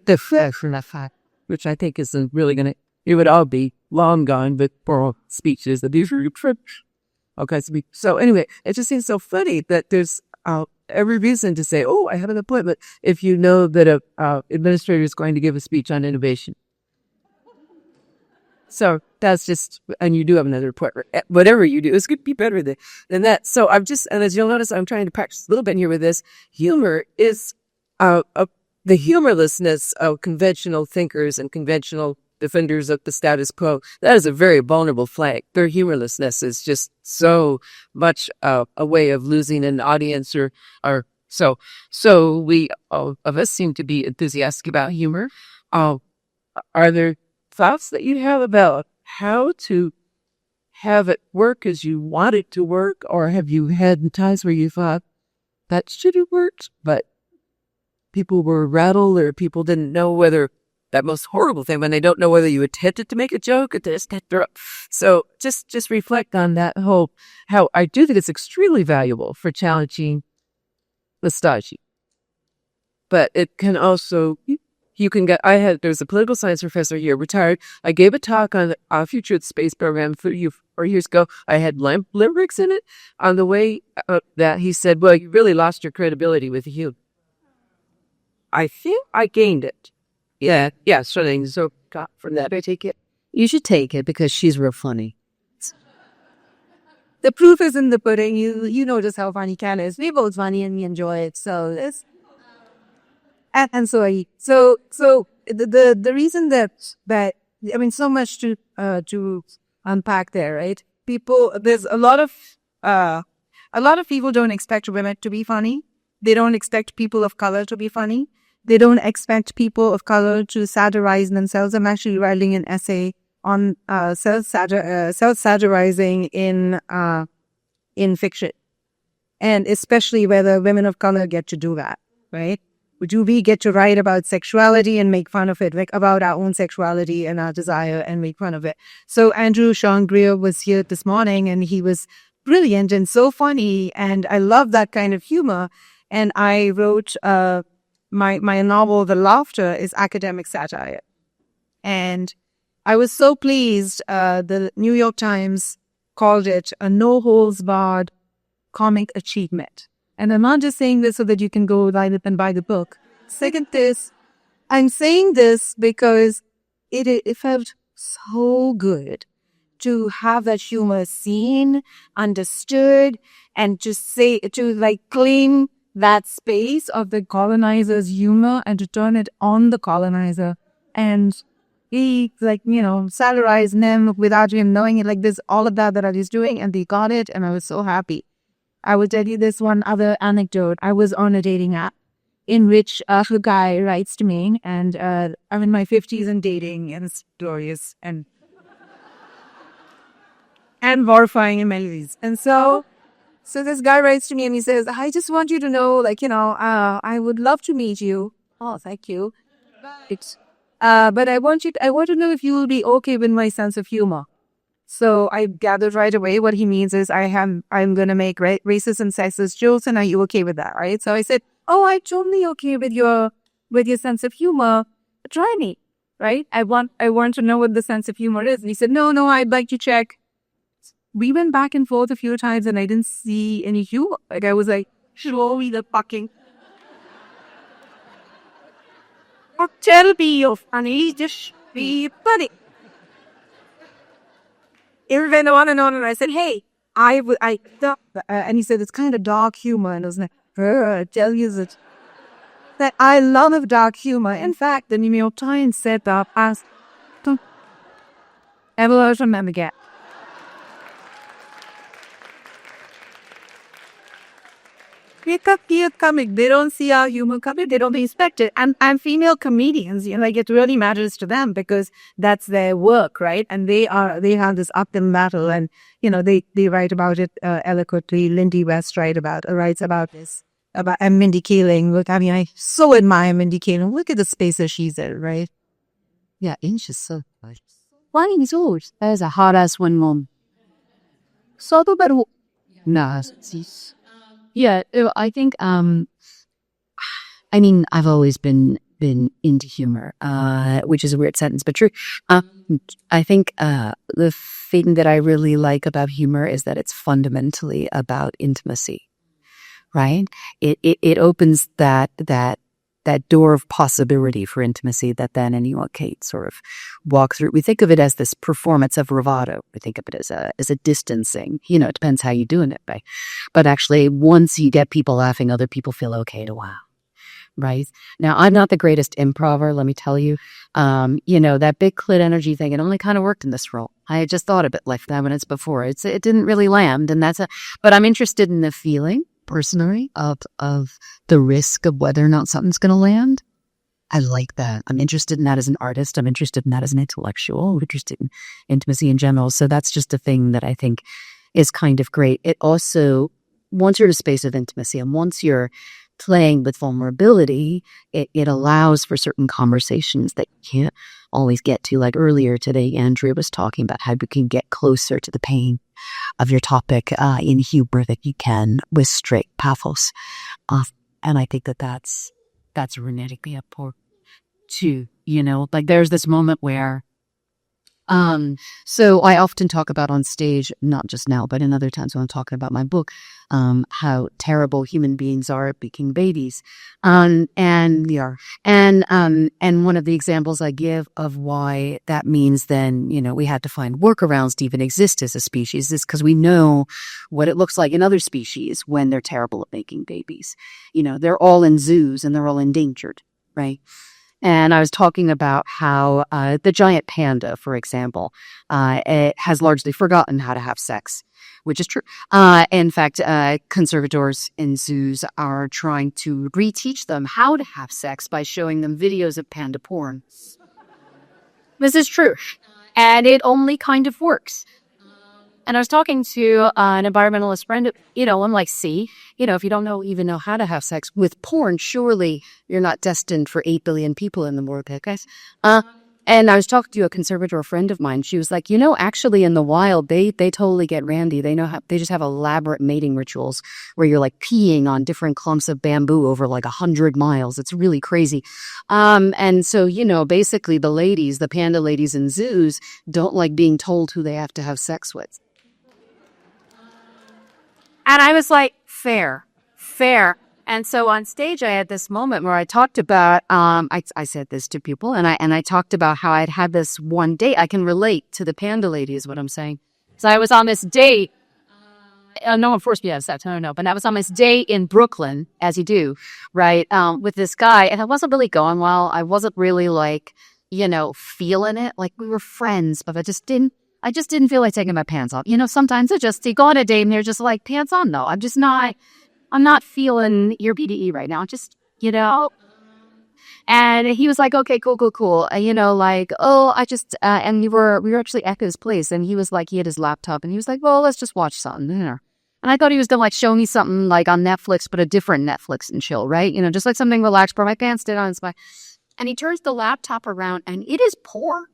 The fact, which I think isn't really going to, it would all be long gone, but for speeches that these are okay. So anyway, it just seems so funny that there's every reason to say, oh, I have an appointment if you know that a administrator is going to give a speech on innovation. So that's just, and you do have another appointment. Whatever you do, it's going to be better than that. So and as you'll notice, I'm trying to practice a little bit here with this. Humor is the humorlessness of conventional thinkers and conventional defenders of the status quo. That is a very vulnerable flank. Their humorlessness is just so much a way of losing an audience or so we all of us seem to be enthusiastic about humor. Are there thoughts that you have about how to have it work as you want it to work, or have you had times where you thought that should have worked, but people were rattled or people didn't know whether that most horrible thing when they don't know whether you attempted to make a joke or just so just reflect on that whole, how I do think it's extremely valuable for challenging the stodgy, but it can also you can get, there's a political science professor here, retired. I gave a talk on a future of the space program 4 years ago. I had limericks in it on the way that he said, well, you really lost your credibility with you. I think I gained it. Yeah. So got from that. I take it. You should take it because she's real funny. The proof is in the pudding. You know just how funny Cat is. We both funny and we enjoy it. So it's and so the reason that I mean so much to unpack there, right? There's a lot of people don't expect women to be funny. They don't expect people of color to be funny. They don't expect people of color to satirize themselves. I'm actually writing an essay on self-satirizing in fiction, and especially whether women of color get to do that, right? Do we get to write about sexuality and make fun of it, like about our own sexuality and our desire and make fun of it? So Andrew Sean Greer was here this morning, and he was brilliant and so funny, and I love that kind of humor. And I wrote my novel, The Laughter, is academic satire, and I was so pleased. The New York Times called it a no-holds-barred comic achievement. And I'm not just saying this so that you can go line up and buy the book. Second, I'm saying this because it felt so good to have that humor seen, understood, and to claim that space of the colonizer's humor and to turn it on the colonizer. And he, satirized them without him knowing it. Like, there's all of that I was doing, and they got it, and I was so happy. I will tell you this one other anecdote. I was on a dating app in which a guy writes to me, and I'm in my 50s and dating, and it's glorious and horrifying in many ways. And so this guy writes to me, and he says, I just want you to know, I would love to meet you. Oh, thank you. But I want to know if you will be okay with my sense of humor. So I gathered right away what he means is I'm going to make racist and sexist jokes, and are you okay with that, right? So I said, oh, I'm totally okay with your sense of humor. Try me, right? I want to know what the sense of humor is. And he said, no, I'd like to check. We went back and forth a few times, and I didn't see any humor. Like, I was like, show me the fucking... Tell me you're funny, just be funny. It went on, and I said, hey, and he said, it's kind of dark humor. And I was like, I tell you that I love dark humor. In fact, the New York Times said that as Evolutionary Feminism. Pick up here coming. They don't see our humor coming. They don't expect it. And female comedians, it really matters to them because that's their work, right? And they have this uphill battle, and they write about it eloquently. Lindy West writes about this and Mindy Kaling. Look, I mean, I so admire Mindy Kaling. Look at the spaces she's in, right? Yeah, she's so good. Why is old? There's a hot ass one, mom. So the no, yeah, I think, I've always been into humor, which is a weird sentence, but true. I think, the thing that I really like about humor is that it's fundamentally about intimacy, right? It opens that door of possibility for intimacy that then anyone can sort of walk through. We think of it as this performance of bravado. We think of it as a distancing. It depends how you're doing it, but actually, once you get people laughing, other people feel okay to wow. Right? Now, I'm not the greatest improver, let me tell you. That big clit energy thing, it only kind of worked in this role. I had just thought of it like 5 minutes before. It didn't really land, and but I'm interested in the feeling, personally, of the risk of whether or not something's going to land. I like that. I'm interested in that as an artist. I'm interested in that as an intellectual. I'm interested in intimacy in general. So that's just a thing that I think is kind of great. It also, once you're in a space of intimacy and once you're playing with vulnerability, it allows for certain conversations that you can't always get to. Like earlier today, Andrea was talking about how we can get closer to the pain of your topic in humor that you can with straight pathos. And I think that's romantically important too, like there's this moment where, so I often talk about on stage, not just now, but in other times when I'm talking about my book, how terrible human beings are at making babies. And we are. And one of the examples I give of why that means then, we had to find workarounds to even exist as a species is because we know what it looks like in other species when they're terrible at making babies. They're all in zoos and they're all endangered, right? And I was talking about how the giant panda, for example, it has largely forgotten how to have sex, which is true. In fact, conservators in zoos are trying to reteach them how to have sex by showing them videos of panda porn. This is true. And it only kind of works. And I was talking to an environmentalist friend, I'm like, see, if you don't even know how to have sex with porn, surely you're not destined for 8 billion people in the world, guys. And I was talking to a conservator friend of mine. She was like, actually in the wild, they totally get randy. They just have elaborate mating rituals where you're like peeing on different clumps of bamboo over like 100 miles. It's really crazy. And so, basically the panda ladies in zoos don't like being told who they have to have sex with. And I was like, fair. And so on stage, I had this moment where I talked about, I said this to people, and I talked about how I'd had this one date. I can relate to the panda lady is what I'm saying. So I was on this date. No one forced me to have sex. No. But I was on this date in Brooklyn, as you do, right, with this guy. And it wasn't really going well. I wasn't really like, feeling it. Like we were friends, but I just didn't feel like taking my pants off. Sometimes you go on a date and you're just like, pants on, though. I'm not feeling your BDE right now. Just, And he was like, okay, cool. And we were actually at his place, and he was like, he had his laptop, and he was like, well, let's just watch something. And I thought he was gonna show me something like on Netflix, but a different Netflix and chill, right? Just like something relaxed, but my pants did on. And he turns the laptop around, and it is porn.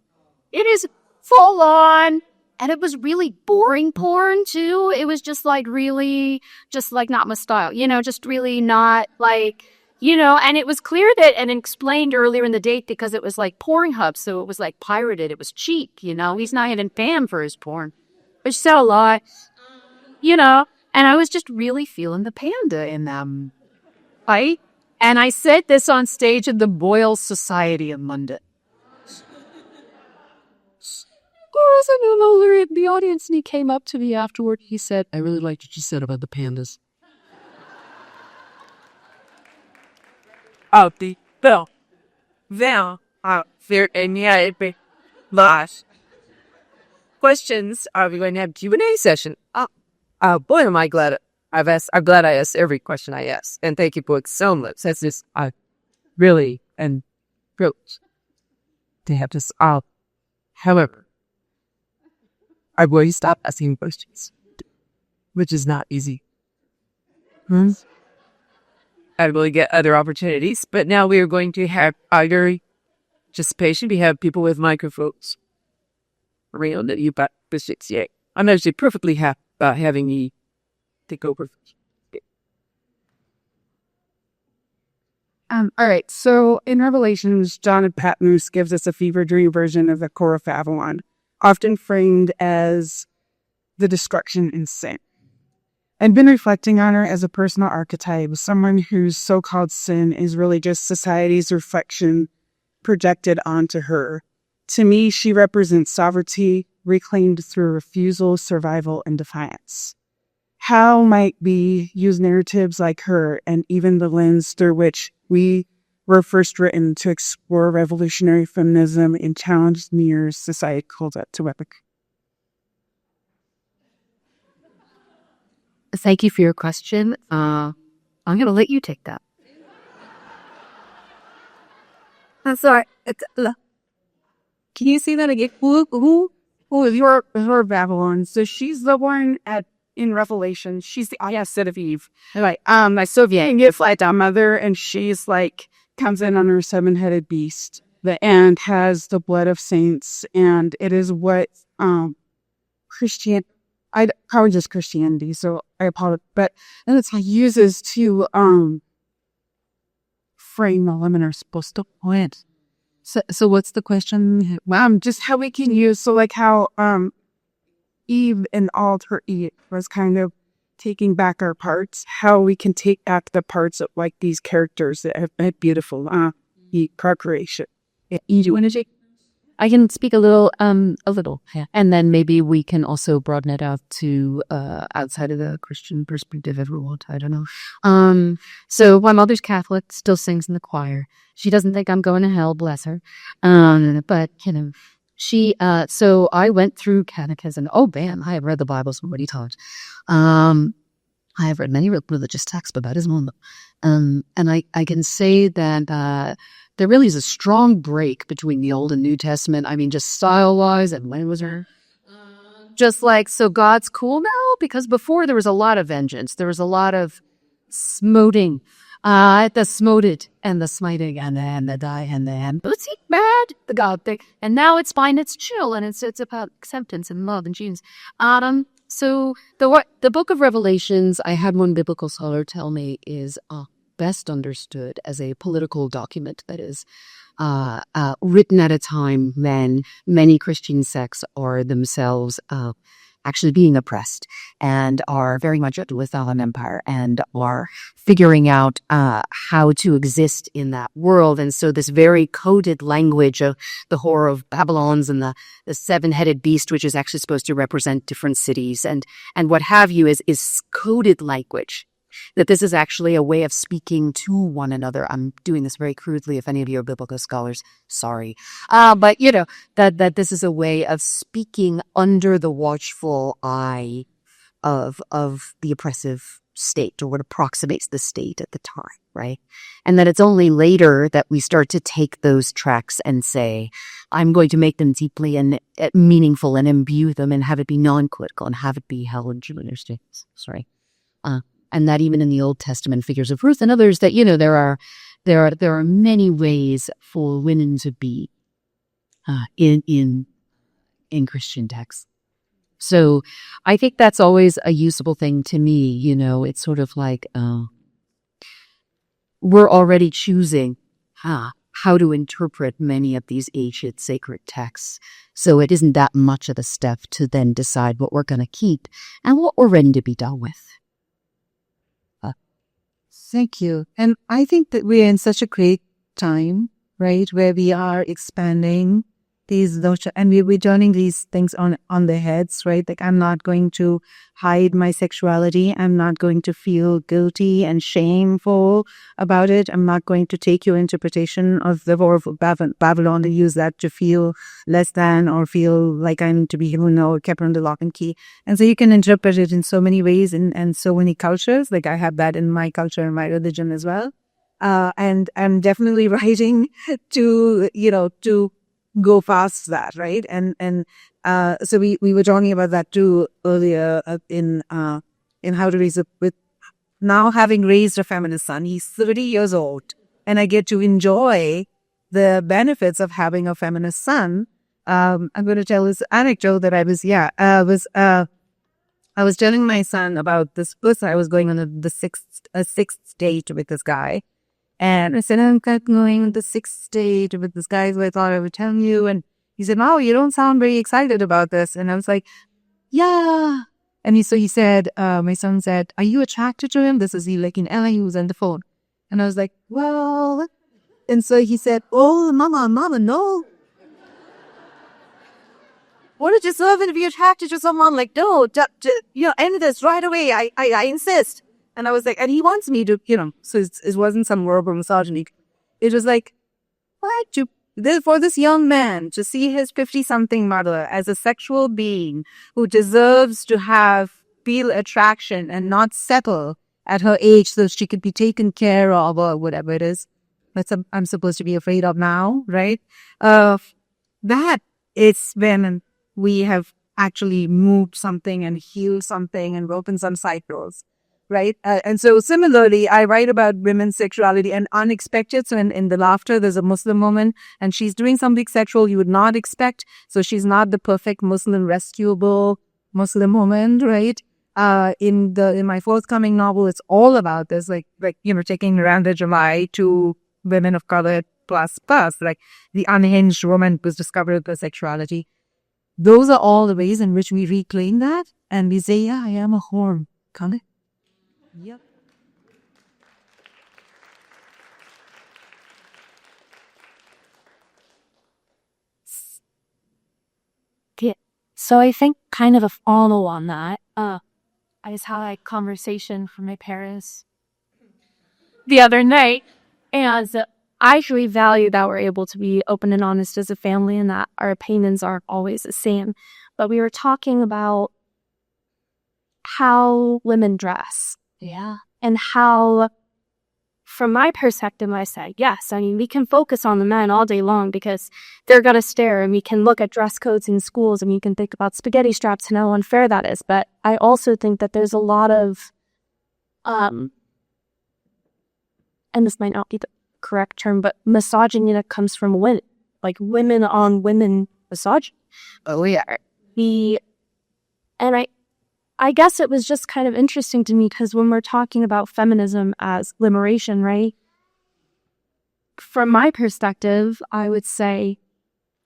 It is full on. And it was really boring porn too. It was just really, just not my style, just really not and it was clear that, and explained earlier in the date, because it was Pornhub. So it was pirated. It was cheap, he's not even fan for his porn, which said a lot, and I was just really feeling the panda in them. Right. And I said this on stage at the Boyle Society in London. There was another in the audience, and he came up to me afterward. He said, I really liked what you said about the pandas. Questions? Are we going to have Q&A session? Boy, am I glad I'm glad I asked every question I asked. And thank you both so much. That's just really and thrilled to have this. However, I will stop asking questions, which is not easy. I will get other opportunities, but now we are going to have either participation. We have people with microphones around that you but yeah. I'm actually perfectly happy about having you take over. All right. So in Revelations, John and Patmos gives us a fever dream version of the core of Babylon, often framed as the destruction and sin. I've been reflecting on her as a personal archetype, someone whose so-called sin is really just society's reflection projected onto her. To me, she represents sovereignty reclaimed through refusal, survival, and defiance. How might we use narratives like her and even the lens through which we were first written to explore revolutionary feminism and challenge mirrors society calls up to epic? Thank you for your question. I'm going to let you take that. I'm sorry. Can you say that again? Who is your Babylon? So she's the one in Revelation. She's the Ayah Eve. Right. My Soviet. It's like a mother, and she's comes in on her 7-headed beast and has the blood of saints, and it is what probably just Christianity, so I apologize, but and it's uses to frame the women are supposed to point. So what's the question? Just how we can use, so like how Eve and Alter Eve was kind of taking back our parts, how we can take back the parts of like these characters that have been beautiful procreation. Yeah, do you want to take? I can speak a little, yeah. And then maybe we can also broaden it out to outside of the Christian perspective if we want. I don't know. So my mother's Catholic, still sings in the choir. She doesn't think I'm going to hell, bless her. But you know, she. So I went through catechism. Oh man, I have read the Bible so many times. I have read many religious texts, but that is one of them. And I can say that. There really is a strong break between the Old and New Testament. I mean, just style-wise, and when was her? Just like, so God's cool now? Because before there was a lot of vengeance. There was a lot of smoting. The smoted and the smiting and the die and the bootsy bad, the God thing. And now it's fine, it's chill, and it's about acceptance and love and Jesus. So the book of Revelations, I had one biblical scholar tell me, is best understood as a political document that is written at a time when many Christian sects are themselves actually being oppressed and are very much at with an empire and are figuring out how to exist in that world. And so this very coded language of the Whore of Babylons and the seven-headed beast, which is actually supposed to represent different cities and what have you, is coded language. That this is actually a way of speaking to one another. I'm doing this very crudely. If any of you are biblical scholars, sorry. But you know, that this is a way of speaking under the watchful eye of the oppressive state, or what approximates the state at the time, right? And that it's only later that we start to take those tracks and say, I'm going to make them deeply and meaningful and imbue them and have it be non-political and have it be held in true understandings. Sorry. And that even in the Old Testament figures of Ruth and others, that, you know, there are many ways for women to be in Christian texts. So I think that's always a useful thing to me. You know, it's sort of like we're already choosing how to interpret many of these ancient sacred texts. So it isn't that much of a step to then decide what we're going to keep and what we're ready to be done with. Thank you. And I think that we're in such a great time, right, where we are expanding these notions and we're turning these things on their heads, right? Like, I'm not going to hide my sexuality. I'm not going to feel guilty and shameful about it. I'm not going to take your interpretation of the Whore of Babylon and use that to feel less than or feel like I need to be, you know, kept under lock and key. And so you can interpret it in so many ways and so many cultures. Like, I have that in my culture and my religion as well. And I'm definitely writing to, you know, to go past that, right? And so we were talking about that too earlier in How to Raise a, with now having raised a feminist son. He's 30 years old, and I get to enjoy the benefits of having a feminist son. I'm going to tell this anecdote that I was telling my son about this person. I was going on a sixth date with this guy. And I said, I'm going on the sixth date with this guy, so I thought I would tell you. And he said, "Oh, you don't sound very excited about this." And I was like, "Yeah." And he said, my son said, "Are you attracted to him?" This is he, like in LA, he was on the phone. And I was like, "Well," and so he said, "Oh, mama, no. What did you serve to be attracted to someone? Like, no, you know, end this right away. I insist." And I was like, and he wants me to, you know, so it wasn't some verbal misogyny. It was like, what? For this young man to see his 50-something mother as a sexual being who deserves to feel attraction and not settle at her age so she could be taken care of or whatever it is that I'm supposed to be afraid of now, right? That is when we have actually moved something and healed something and opened some side doors. Right. And so similarly, I write about women's sexuality and unexpected. So in The Laughter, there's a Muslim woman and she's doing something sexual you would not expect. So she's not the perfect Muslim rescuable Muslim woman. Right. In my forthcoming novel, it's all about this, like, you know, taking Miranda July to women of color plus plus, like the unhinged woman who's discovered her sexuality. Those are all the ways in which we reclaim that and we say, yeah, I am a whore. Can't it? Yep. Okay. So I think kind of a follow on that. I just had a conversation from my parents the other night, and I actually value that we're able to be open and honest as a family and that our opinions aren't always the same. But we were talking about how women dress. Yeah. And how, from my perspective, I said, yes, I mean, we can focus on the men all day long because they're going to stare, and we can look at dress codes in schools and we can think about spaghetti straps and how unfair that is. But I also think that there's a lot of, and this might not be the correct term, but misogyny that comes from women, like women on women misogyny. Oh, yeah. And I guess it was just kind of interesting to me because when we're talking about feminism as liberation, right? From my perspective, I would say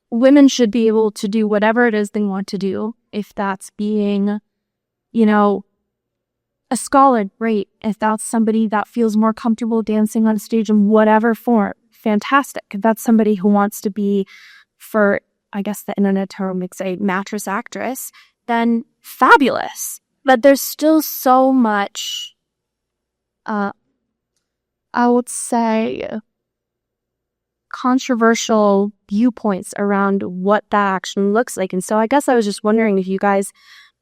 women should be able to do whatever it is they want to do. If that's being, you know, a scholar, great. If that's somebody that feels more comfortable dancing on stage in whatever form, fantastic. If that's somebody who wants to be, for, I guess the internet term would say, mattress actress, then fabulous. But there's still so much, I would say, controversial viewpoints around what that actually looks like. And so I guess I was just wondering if you guys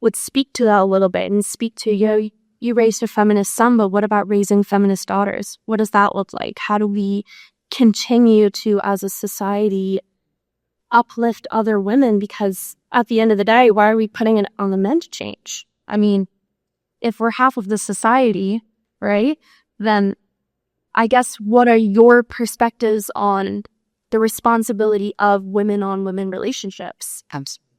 would speak to that a little bit and speak to, you know, you raised a feminist son, but what about raising feminist daughters? What does that look like? How do we continue to, as a society, uplift other women? Because at the end of the day, why are we putting it on the men to change? I mean, if we're half of the society, right, then I guess what are your perspectives on the responsibility of women on women relationships? Absolutely.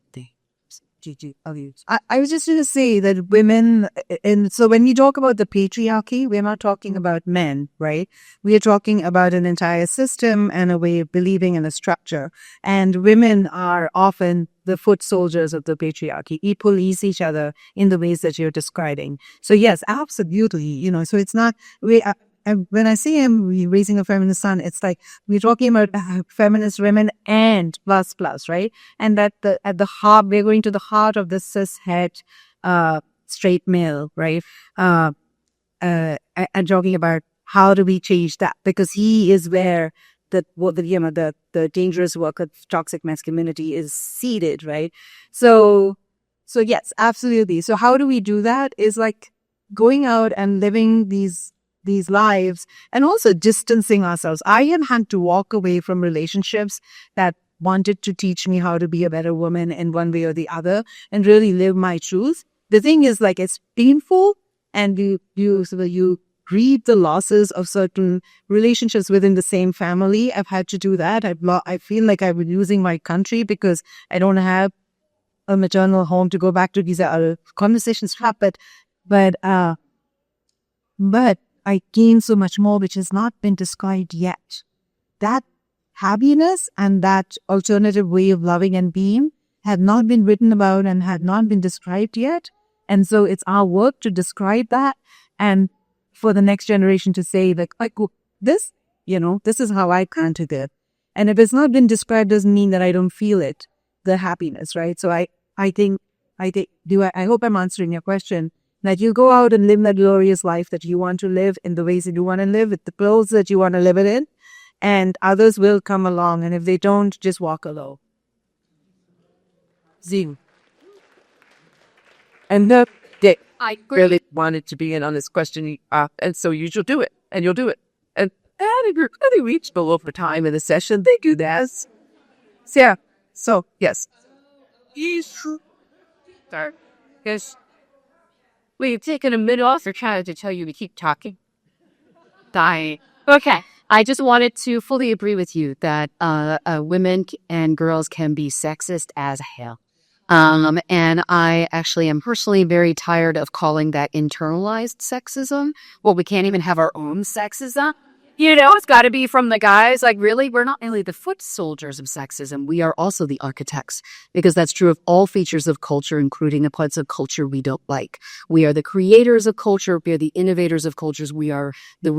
I was just going to say that women, and so when we talk about the patriarchy, we're not talking about men, right? We are talking about an entire system and a way of believing in a structure. And women are often the foot soldiers of the patriarchy. We police each other in the ways that you're describing. So yes, absolutely. You know, so it's not, when I say I'm raising a feminist son, it's like we're talking about feminist women and plus, right? And that at the heart, we're going to the heart of the cishet straight male, right? And talking about how do we change that, because he is where the dangerous work of toxic masculinity is seated, right? So yes, absolutely. So how do we do that? Is like going out and living these lives and also distancing ourselves. I have had to walk away from relationships that wanted to teach me how to be a better woman in one way or the other and really live my truth. The thing is, like, it's painful, and you grieve the losses of certain relationships within the same family. I've had to do that. I feel like I'm losing my country because I don't have a maternal home to go back to. These are other conversations, but I gain so much more, which has not been described yet. That happiness and that alternative way of loving and being have not been written about and have not been described yet. And so it's our work to describe that, and for the next generation to say that, like, this is how I plan to live. And if it's not been described, doesn't mean that I don't feel it, the happiness, right? So I hope I'm answering your question, that you go out and live that glorious life that you want to live in the ways that you want to live, with the clothes that you want to live it in, and others will come along. And if they don't, just walk alone. Zing. And I really wanted to be in on this question, and so you should do it, and you'll do it. And if you're really reachable over time in the session, they do that. So, yeah. So, yes. Start. Yes. We've taken a minute off for trying to tell you to keep talking. Die. Okay. I just wanted to fully agree with you that women and girls can be sexist as hell. And I actually am personally very tired of calling that internalized sexism. Well, we can't even have our own sexism. You know, it's got to be from the guys. Like, really, we're not only the foot soldiers of sexism, we are also the architects, because that's true of all features of culture, including the parts of culture we don't like. We are the creators of culture. We are the innovators of cultures. We are the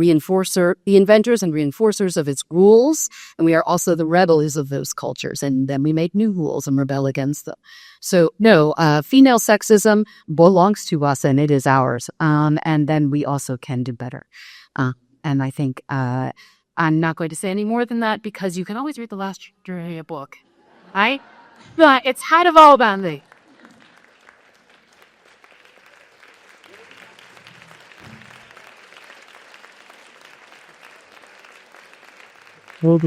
inventors and reinforcers of its rules. And we are also the rebels of those cultures. And then we make new rules and rebel against them. So, no, female sexism belongs to us and it is ours. And then we also can do better. And I think I'm not going to say any more than that, because you can always read the last chapter in a book, right? But it's had of all badly. Well,